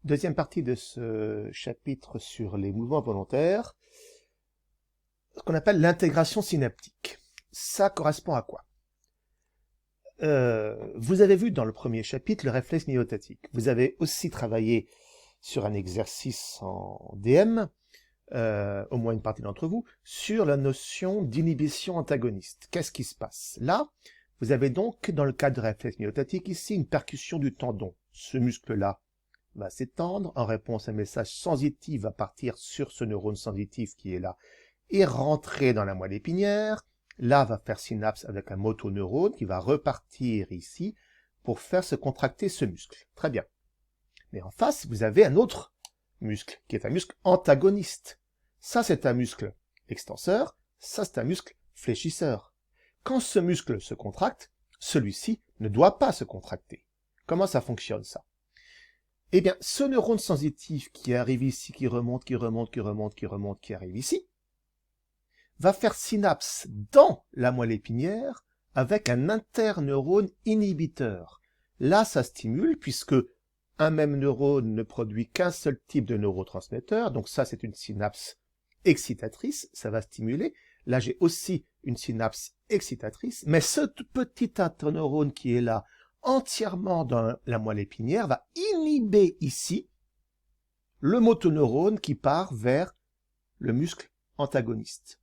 Deuxième partie de ce chapitre sur les mouvements volontaires, ce qu'on appelle l'intégration synaptique. Ça correspond à quoi? Vous avez vu dans le premier chapitre le réflexe myotatique. Vous avez aussi travaillé sur un exercice en DM, au moins une partie d'entre vous, sur la notion d'inhibition antagoniste. Qu'est-ce qui se passe? Là, vous avez donc, dans le cadre du réflexe myotatique, ici une percussion du tendon. Ce muscle-là va s'étendre, en réponse, un message sensitif va partir sur ce neurone sensitif qui est là, et rentrer dans la moelle épinière. Là, va faire synapse avec un motoneurone qui va repartir ici pour faire se contracter ce muscle. Très bien. Mais en face, vous avez un autre muscle, qui est un muscle antagoniste. Ça, c'est un muscle extenseur, ça, c'est un muscle fléchisseur. Quand ce muscle se contracte, celui-ci ne doit pas se contracter. Comment ça fonctionne, ça? Eh bien, ce neurone sensitif qui arrive ici, qui remonte, qui arrive ici, va faire synapse dans la moelle épinière avec un interneurone inhibiteur. Là, ça stimule puisque un même neurone ne produit qu'un seul type de neurotransmetteur, donc ça, c'est une synapse excitatrice, ça va stimuler. Là, j'ai aussi une synapse excitatrice, mais ce petit interneurone qui est là, entièrement dans la moelle épinière, va inhiber ici le motoneurone qui part vers le muscle antagoniste.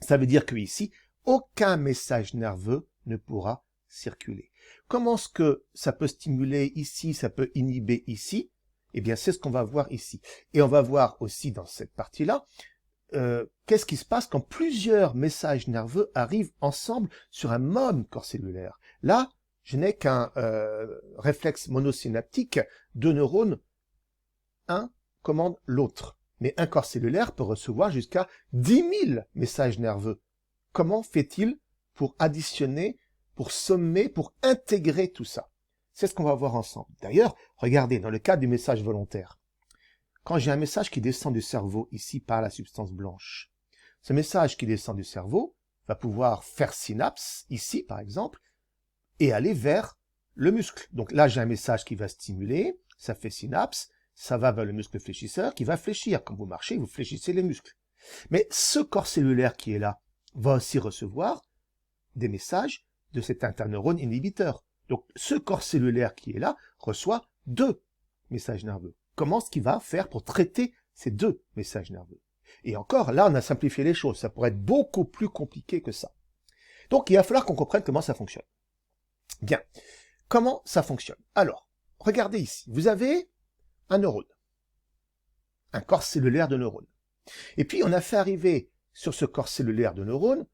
Ça veut dire que ici, aucun message nerveux ne pourra circuler. Comment est-ce que ça peut stimuler ici, ça peut inhiber ici? Eh bien, c'est ce qu'on va voir ici. Et on va voir aussi dans cette partie-là, qu'est-ce qui se passe quand plusieurs messages nerveux arrivent ensemble sur un même corps cellulaire. Là, je n'ai qu'un réflexe monosynaptique, deux neurones, un commande l'autre. Mais un corps cellulaire peut recevoir jusqu'à 10 000 messages nerveux. Comment fait-il pour additionner, pour sommer, pour intégrer tout ça? C'est ce qu'on va voir ensemble. D'ailleurs, regardez, dans le cadre du message volontaire, quand j'ai un message qui descend du cerveau ici par la substance blanche, ce message qui descend du cerveau va pouvoir faire synapse, ici par exemple, et aller vers le muscle. Donc là, j'ai un message qui va stimuler, ça fait synapse, ça va vers le muscle fléchisseur qui va fléchir. Quand vous marchez, vous fléchissez les muscles. Mais ce corps cellulaire qui est là va aussi recevoir des messages de cet interneurone inhibiteur. Donc ce corps cellulaire qui est là reçoit deux messages nerveux. Comment est-ce qu'il va faire pour traiter ces deux messages nerveux? Et encore, là, on a simplifié les choses. Ça pourrait être beaucoup plus compliqué que ça. Donc il va falloir qu'on comprenne comment ça fonctionne. Bien. Comment ça fonctionne? Alors, regardez ici. Vous avez un neurone, un corps cellulaire de neurones. Et puis, on a fait arriver sur ce corps cellulaire de neurones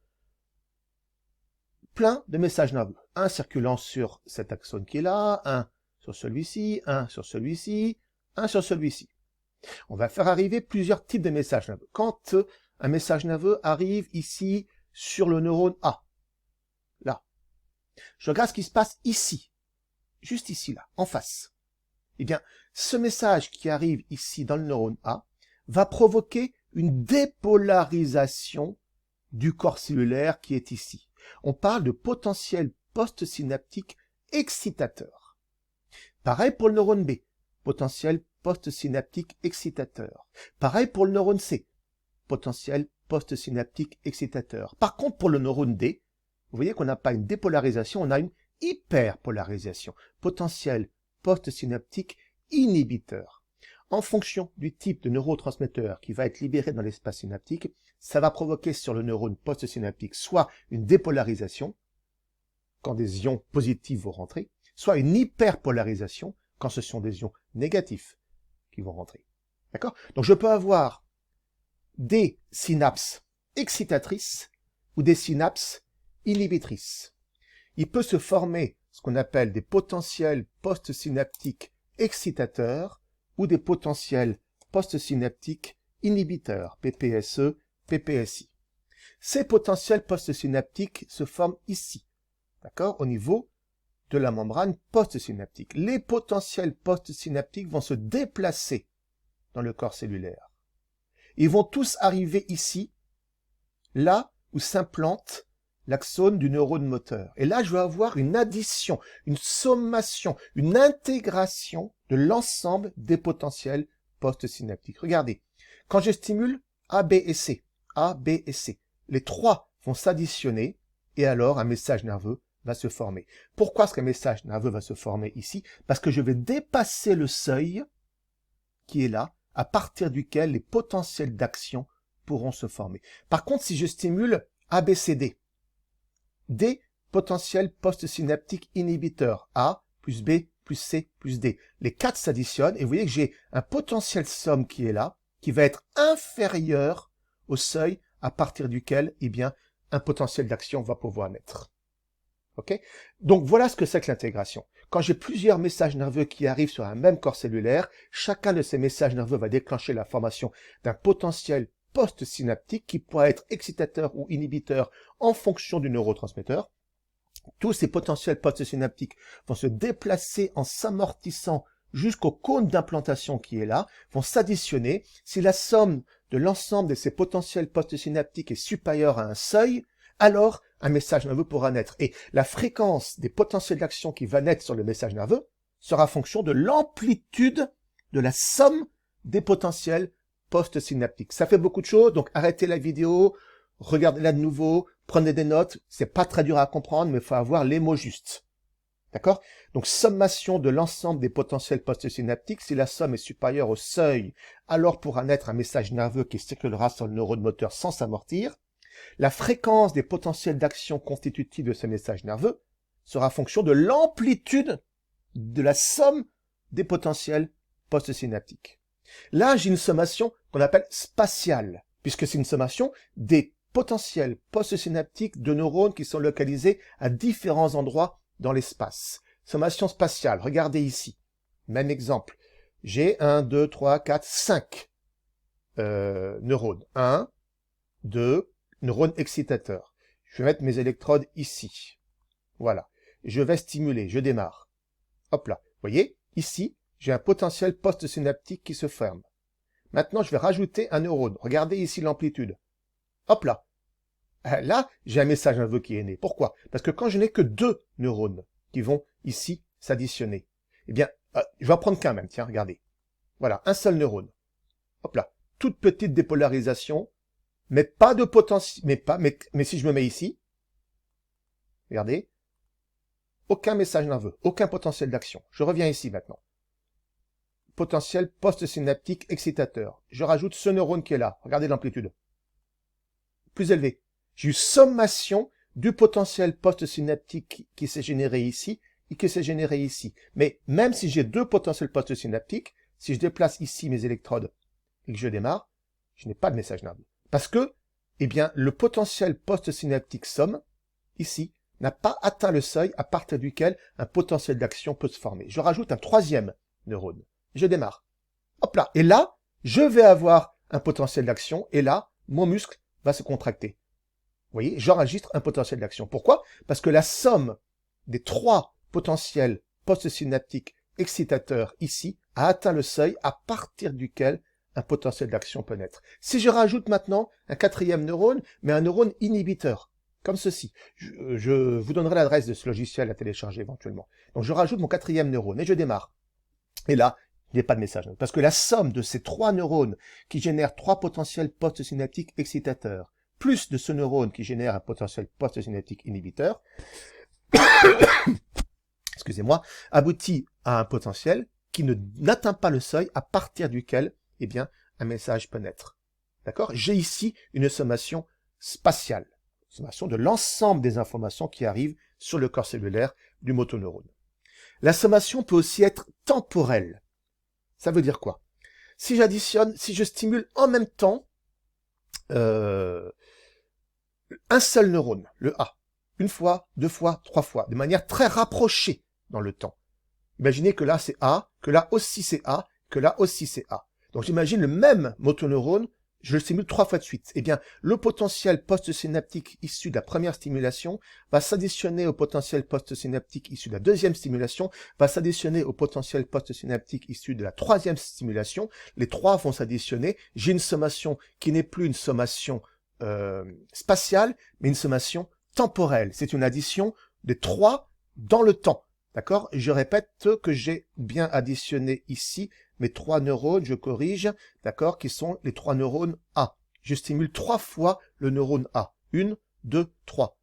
plein de messages nerveux. Un circulant sur cet axone qui est là, un sur celui-ci, un sur celui-ci, un sur celui-ci. On va faire arriver plusieurs types de messages nerveux. Quand un message nerveux arrive ici sur le neurone A, là, je regarde ce qui se passe ici, juste ici, là, en face. Eh bien, ce message qui arrive ici dans le neurone A va provoquer une dépolarisation du corps cellulaire qui est ici. On parle de potentiel postsynaptique excitateur. Pareil pour le neurone B, potentiel postsynaptique excitateur. Pareil pour le neurone C, potentiel postsynaptique excitateur. Par contre, pour le neurone D, vous voyez qu'on n'a pas une dépolarisation, on a une hyperpolarisation. Potentiel postsynaptique inhibiteur. En fonction du type de neurotransmetteur qui va être libéré dans l'espace synaptique, ça va provoquer sur le neurone postsynaptique soit une dépolarisation, quand des ions positifs vont rentrer, soit une hyperpolarisation, quand ce sont des ions négatifs qui vont rentrer. D'accord? Donc je peux avoir des synapses excitatrices ou des synapses inhibitrices. Il peut se former ce qu'on appelle des potentiels postsynaptiques excitateurs ou des potentiels postsynaptiques inhibiteurs, PPSE, PPSI. Ces potentiels postsynaptiques se forment ici, d'accord, au niveau de la membrane postsynaptique. Les potentiels postsynaptiques vont se déplacer dans le corps cellulaire. Ils vont tous arriver ici, là où s'implante l'axone du neurone moteur. Et là, je vais avoir une addition, une sommation, une intégration de l'ensemble des potentiels postsynaptiques. Regardez, quand je stimule A, B et C, les trois vont s'additionner et alors un message nerveux va se former. Pourquoi est-ce qu'un message nerveux va se former ici? Parce que je vais dépasser le seuil qui est là, à partir duquel les potentiels d'action pourront se former. Par contre, si je stimule ABCD, D, potentiel postsynaptique inhibiteur, A plus B plus C plus D. Les quatre s'additionnent et vous voyez que j'ai un potentiel somme qui est là, qui va être inférieur au seuil à partir duquel, eh bien, un potentiel d'action va pouvoir naître. Ok? Donc voilà ce que c'est que l'intégration. Quand j'ai plusieurs messages nerveux qui arrivent sur un même corps cellulaire, chacun de ces messages nerveux va déclencher la formation d'un potentiel postsynaptique qui pourra être excitateur ou inhibiteur en fonction du neurotransmetteur. Tous ces potentiels postsynaptiques vont se déplacer en s'amortissant jusqu'au cône d'implantation qui est là, vont s'additionner. Si la somme de l'ensemble de ces potentiels postsynaptiques est supérieure à un seuil, alors un message nerveux pourra naître. Et la fréquence des potentiels d'action qui va naître sur le message nerveux sera fonction de l'amplitude de la somme des potentiels postsynaptiques. Ça fait beaucoup de choses, donc arrêtez la vidéo, regardez-la de nouveau, prenez des notes, c'est pas très dur à comprendre, mais il faut avoir les mots justes. D'accord? Donc, sommation de l'ensemble des potentiels postsynaptiques, si la somme est supérieure au seuil, alors pourra naître un message nerveux qui circulera sur le neurone moteur sans s'amortir. La fréquence des potentiels d'action constitutifs de ce message nerveux sera fonction de l'amplitude de la somme des potentiels postsynaptiques. Là, j'ai une sommation qu'on appelle spatiale, puisque c'est une sommation des potentiels postsynaptiques de neurones qui sont localisés à différents endroits dans l'espace. Sommation spatiale, regardez ici. Même exemple. J'ai 1, 2, 3, 4, 5 neurones. 1, 2, neurones excitateurs. Je vais mettre mes électrodes ici. Voilà. Je vais stimuler, je démarre. Hop là. Vous voyez, ici, j'ai un potentiel postsynaptique qui se ferme. Maintenant, je vais rajouter un neurone. Regardez ici l'amplitude. Hop là. Là, j'ai un message nerveux qui est né. Pourquoi? Parce que quand je n'ai que 2 neurones qui vont ici s'additionner, eh bien, je vais en prendre qu'un même. Tiens, regardez. Voilà, un seul neurone. Hop là. Toute petite dépolarisation, mais pas de potentiel, mais si je me mets ici, regardez, aucun message nerveux, aucun potentiel d'action. Je reviens ici maintenant. Potentiel postsynaptique excitateur. Je rajoute ce neurone qui est là. Regardez l'amplitude. Plus élevé. J'ai eu sommation du potentiel postsynaptique qui s'est généré ici et qui s'est généré ici. Mais même si j'ai 2 potentiels postsynaptiques, si je déplace ici mes électrodes et que je démarre, je n'ai pas de message nerveux. Parce que, eh bien, le potentiel postsynaptique somme, ici, n'a pas atteint le seuil à partir duquel un potentiel d'action peut se former. Je rajoute un 3e neurone. Je démarre. Hop là. Et là, je vais avoir un potentiel d'action et là, mon muscle va se contracter. Vous voyez, j'enregistre un potentiel d'action. Pourquoi? Parce que la somme des 3 potentiels postsynaptiques excitateurs ici a atteint le seuil à partir duquel un potentiel d'action peut naître. Si je rajoute maintenant un 4e neurone, mais un neurone inhibiteur, comme ceci, je vous donnerai l'adresse de ce logiciel à télécharger éventuellement. Donc je rajoute mon 4e neurone et je démarre. Et là, il n'y a pas de message. Parce que la somme de ces 3 neurones qui génèrent 3 potentiels postsynaptiques excitateurs, plus de ce neurone qui génère un potentiel postsynaptique inhibiteur, excusez-moi, aboutit à un potentiel qui n'atteint pas le seuil à partir duquel, eh bien, un message peut naître. D'accord? J'ai ici une sommation spatiale, sommation de l'ensemble des informations qui arrivent sur le corps cellulaire du motoneurone. La sommation peut aussi être temporelle. Ça veut dire quoi? Si j'additionne, si je stimule en même temps un seul neurone, le A, une fois, 2 fois, 3 fois, de manière très rapprochée dans le temps. Imaginez que là c'est A, que là aussi c'est A, que là aussi c'est A. Donc j'imagine le même motoneurone, je le stimule 3 fois de suite. Eh bien, le potentiel postsynaptique issu de la première stimulation va s'additionner au potentiel postsynaptique issu de la 2e stimulation, va s'additionner au potentiel postsynaptique issu de la 3e stimulation. Les 3 vont s'additionner. J'ai une sommation qui n'est plus une sommation spatiale, mais une sommation temporelle. C'est une addition des 3 dans le temps. D'accord? Je répète que j'ai bien additionné ici mes 3 neurones, je corrige, d'accord, qui sont les 3 neurones A. Je stimule 3 fois le neurone A. 1, 2, 3.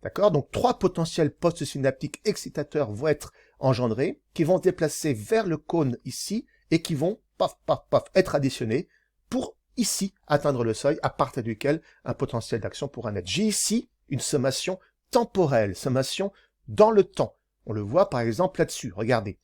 D'accord? Donc 3 potentiels postsynaptiques excitateurs vont être engendrés, qui vont se déplacer vers le cône ici, et qui vont, paf, paf, paf, être additionnés pour ici atteindre le seuil à partir duquel un potentiel d'action pourra naître. J'ai ici une sommation temporelle, sommation dans le temps. On le voit par exemple là-dessus, regardez.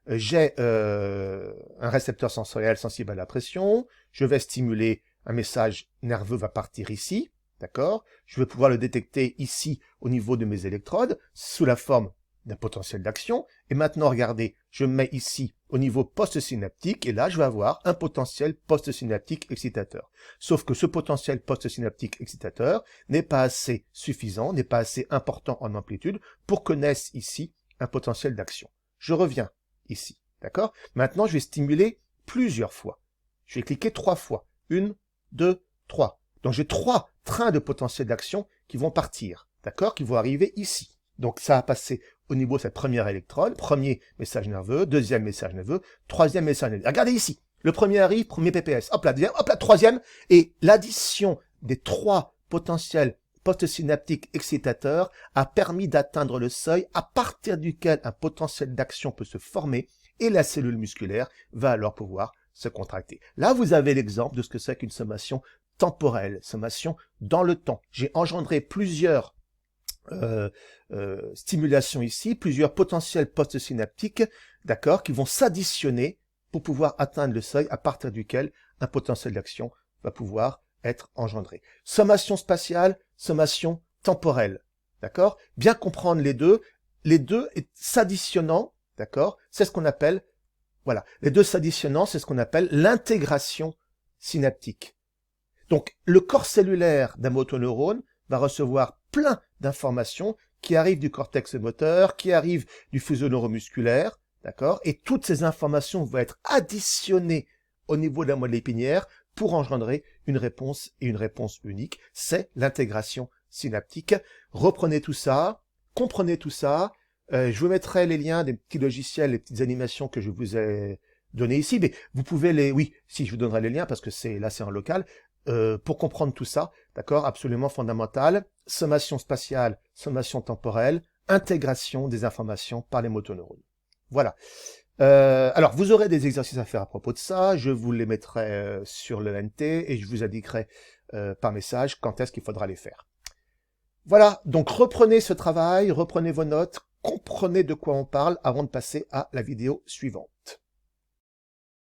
J'ai un récepteur sensoriel sensible à la pression, je vais stimuler, un message nerveux va partir ici, d'accord? Je vais pouvoir le détecter ici au niveau de mes électrodes, sous la forme d'un potentiel d'action, et maintenant regardez, je mets ici au niveau postsynaptique, et là je vais avoir un potentiel postsynaptique excitateur. Sauf que ce potentiel postsynaptique excitateur n'est pas assez suffisant, n'est pas assez important en amplitude pour que naisse ici un potentiel d'action. Je reviens ici, d'accord? Maintenant, je vais stimuler plusieurs fois. Je vais cliquer 3 fois. 1, 2, 3. Donc, j'ai 3 trains de potentiel d'action qui vont partir, d'accord? Qui vont arriver ici. Donc, ça a passé au niveau de cette première électrode, premier message nerveux, deuxième message nerveux, troisième message nerveux. Regardez ici. Le premier arrive, premier PPS. Hop là, deuxième, hop là, troisième. Et l'addition des 3 potentiels postsynaptique excitateur a permis d'atteindre le seuil à partir duquel un potentiel d'action peut se former et la cellule musculaire va alors pouvoir se contracter. Là, vous avez l'exemple de ce que c'est qu'une sommation temporelle, sommation dans le temps. J'ai engendré plusieurs stimulations ici, plusieurs potentiels postsynaptiques, d'accord, qui vont s'additionner pour pouvoir atteindre le seuil à partir duquel un potentiel d'action va pouvoir être engendré. Sommation spatiale, sommation temporelle, d'accord? Bien comprendre les deux s'additionnant, d'accord? C'est ce qu'on appelle, voilà, les deux s'additionnant, c'est ce qu'on appelle l'intégration synaptique. Donc, le corps cellulaire d'un motoneurone va recevoir plein d'informations qui arrivent du cortex moteur, qui arrivent du fuseau neuromusculaire, d'accord? Et toutes ces informations vont être additionnées au niveau de la moelle épinière pour engendrer une réponse et une réponse unique. C'est l'intégration synaptique. Reprenez tout ça, comprenez tout ça. Je vous mettrai les liens des petits logiciels, les petites animations que je vous ai données ici. Mais vous pouvez je vous donnerai les liens parce que là c'est en local. Pour comprendre tout ça, d'accord, absolument fondamental. Sommation spatiale, sommation temporelle, intégration des informations par les motoneurones. Voilà. Alors, vous aurez des exercices à faire à propos de ça, je vous les mettrai sur le NT et je vous indiquerai par message quand est-ce qu'il faudra les faire. Voilà, donc reprenez ce travail, reprenez vos notes, comprenez de quoi on parle avant de passer à la vidéo suivante.